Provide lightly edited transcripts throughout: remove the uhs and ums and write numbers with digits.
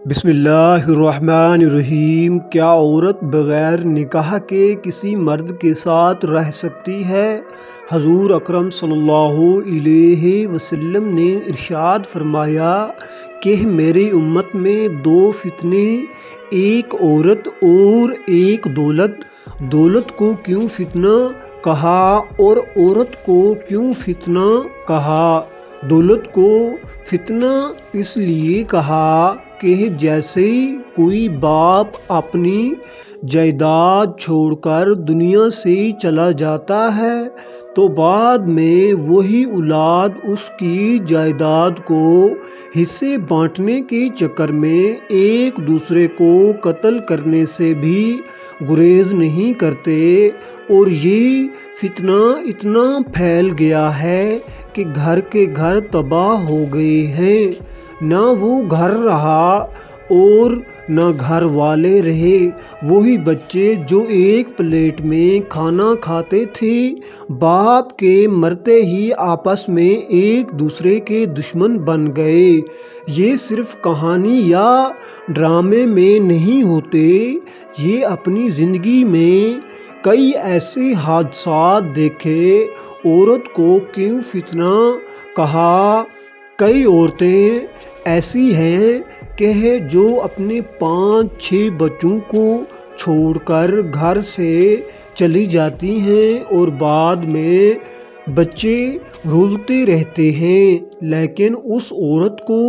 بسم اللہ الرحمن الرحیم۔ کیا عورت بغیر نکاح کے کسی مرد کے ساتھ رہ سکتی ہے؟ حضور اکرم صلی اللہ علیہ وسلم نے ارشاد فرمایا کہ میری امت میں دو فتنے، ایک عورت اور ایک دولت۔ دولت کو کیوں فتنہ کہا اور عورت کو کیوں فتنہ کہا؟ دولت کو فتنہ اس لیے کہا کہ جیسے کوئی باپ اپنی جائیداد چھوڑ کر دنیا سے چلا جاتا ہے تو بعد میں وہی اولاد اس کی جائیداد کو حصے بانٹنے کے چکر میں ایک دوسرے کو قتل کرنے سے بھی گریز نہیں کرتے، اور یہ فتنہ اتنا پھیل گیا ہے کہ گھر کے گھر تباہ ہو گئے ہیں۔ نہ وہ گھر رہا اور نہ گھر والے رہے۔ وہی بچے جو ایک پلیٹ میں کھانا کھاتے تھے، باپ کے مرتے ہی آپس میں ایک دوسرے کے دشمن بن گئے۔ یہ صرف کہانی یا ڈرامے میں نہیں ہوتے، یہ اپنی زندگی میں کئی ایسے حادثات دیکھے۔ عورت کو کیوں فتنہ کہا؟ کئی عورتیں ایسی ہیں کہ جو اپنے 5-6 بچوں کو چھوڑ کر گھر سے چلی جاتی ہیں اور بعد میں بچے رولتے رہتے ہیں، لیکن اس عورت کو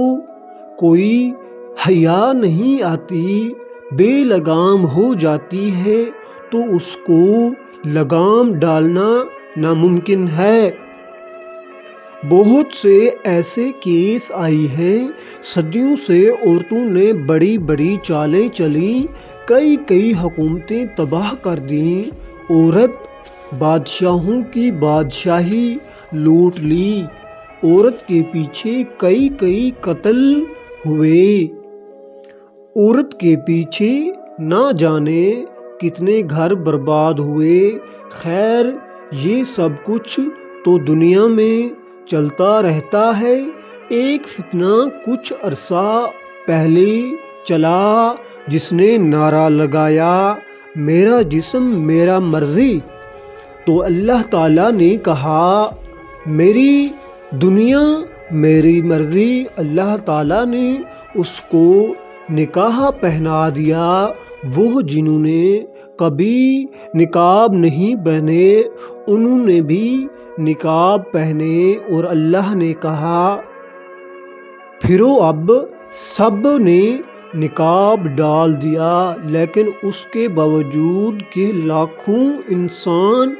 کوئی حیا نہیں آتی، بے لگام ہو جاتی ہے تو اس کو لگام ڈالنا ناممکن ہے۔ بہت سے ایسے کیس آئے ہیں، صدیوں سے عورتوں نے بڑی بڑی چالیں چلیں، کئی حکومتیں تباہ کر دیں، عورت بادشاہوں کی بادشاہی لوٹ لی، عورت کے پیچھے کئی قتل ہوئے، عورت کے پیچھے نہ جانے کتنے گھر برباد ہوئے۔ خیر، یہ سب کچھ تو دنیا میں چلتا رہتا ہے۔ ایک فتنہ کچھ عرصہ پہلے چلا جس نے نعرہ لگایا، میرا جسم میرا مرضی۔ تو اللہ تعالیٰ نے کہا، میری دنیا میری مرضی۔ اللہ تعالیٰ نے اس کو نکاح پہنا دیا۔ وہ جنہوں نے کبھی نقاب نہیں پہنے انہوں نے بھی نقاب پہنے، اور اللہ نے کہا پھرو اب سب نے نقاب ڈال دیا، لیکن اس کے باوجود کہ لاکھوں انسان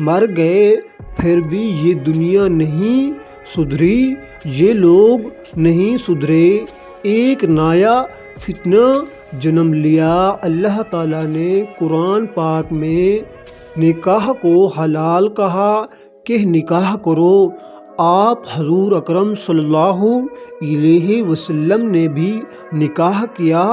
مر گئے پھر بھی یہ دنیا نہیں سدھری، یہ لوگ نہیں سدھرے۔ ایک نیا فتنہ جنم لیا۔ اللہ تعالیٰ نے قرآن پاک میں نکاح کو حلال کہا کہ نکاح کرو۔ آپ حضور اکرم صلی اللہ علیہ وسلم نے بھی نکاح کیا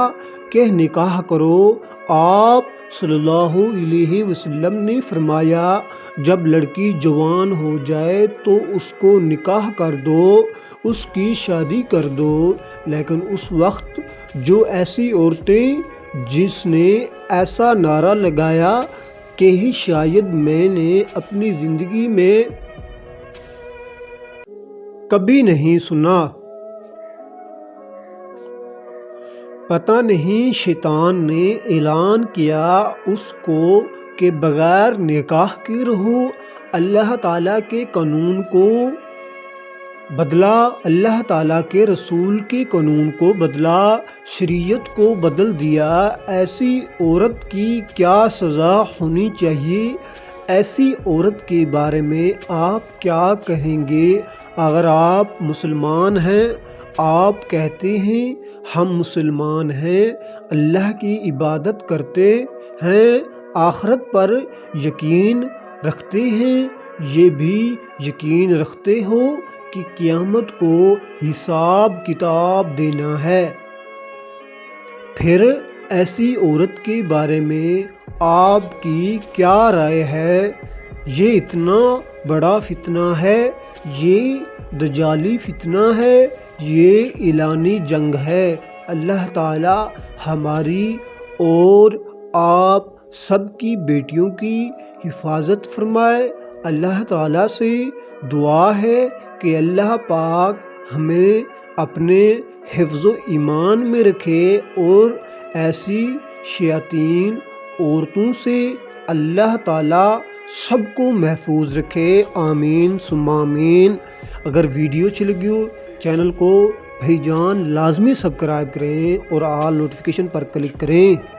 کہ نکاح کرو۔ آپ صلی اللہ علیہ وسلم نے فرمایا، جب لڑکی جوان ہو جائے تو اس کو نکاح کر دو، اس کی شادی کر دو۔ لیکن اس وقت جو ایسی عورتیں جس نے ایسا نعرہ لگایا کہ شاید میں نے اپنی زندگی میں کبھی نہیں سنا، پتہ نہیں شیطان نے اعلان کیا اس کو کہ بغیر نکاح کے رہو۔ اللہ تعالیٰ کے قانون کو بدلا، اللہ تعالیٰ کے رسول کے قانون کو بدلا، شریعت کو بدل دیا۔ ایسی عورت کی کیا سزا ہونی چاہیے؟ ایسی عورت کے بارے میں آپ کیا کہیں گے؟ اگر آپ مسلمان ہیں، آپ کہتے ہیں ہم مسلمان ہیں، اللہ کی عبادت کرتے ہیں، آخرت پر یقین رکھتے ہیں، یہ بھی یقین رکھتے ہو کہ قیامت کو حساب کتاب دینا ہے، پھر ایسی عورت کے بارے میں آپ کی کیا رائے ہے؟ یہ اتنا بڑا فتنہ ہے، یہ دجالی فتنہ ہے، یہ اعلانی جنگ ہے۔ اللہ تعالی ہماری اور آپ سب کی بیٹیوں کی حفاظت فرمائے۔ اللہ تعالیٰ سے دعا ہے کہ اللہ پاک ہمیں اپنے حفظ و ایمان میں رکھے اور ایسی شیاطین عورتوں سے اللہ تعالیٰ سب کو محفوظ رکھے، آمین ثم آمین۔ اگر ویڈیو اچھی لگی ہو چینل کو بھائی جان لازمی سبسکرائب کریں اور آل نوٹیفیکیشن پر کلک کریں۔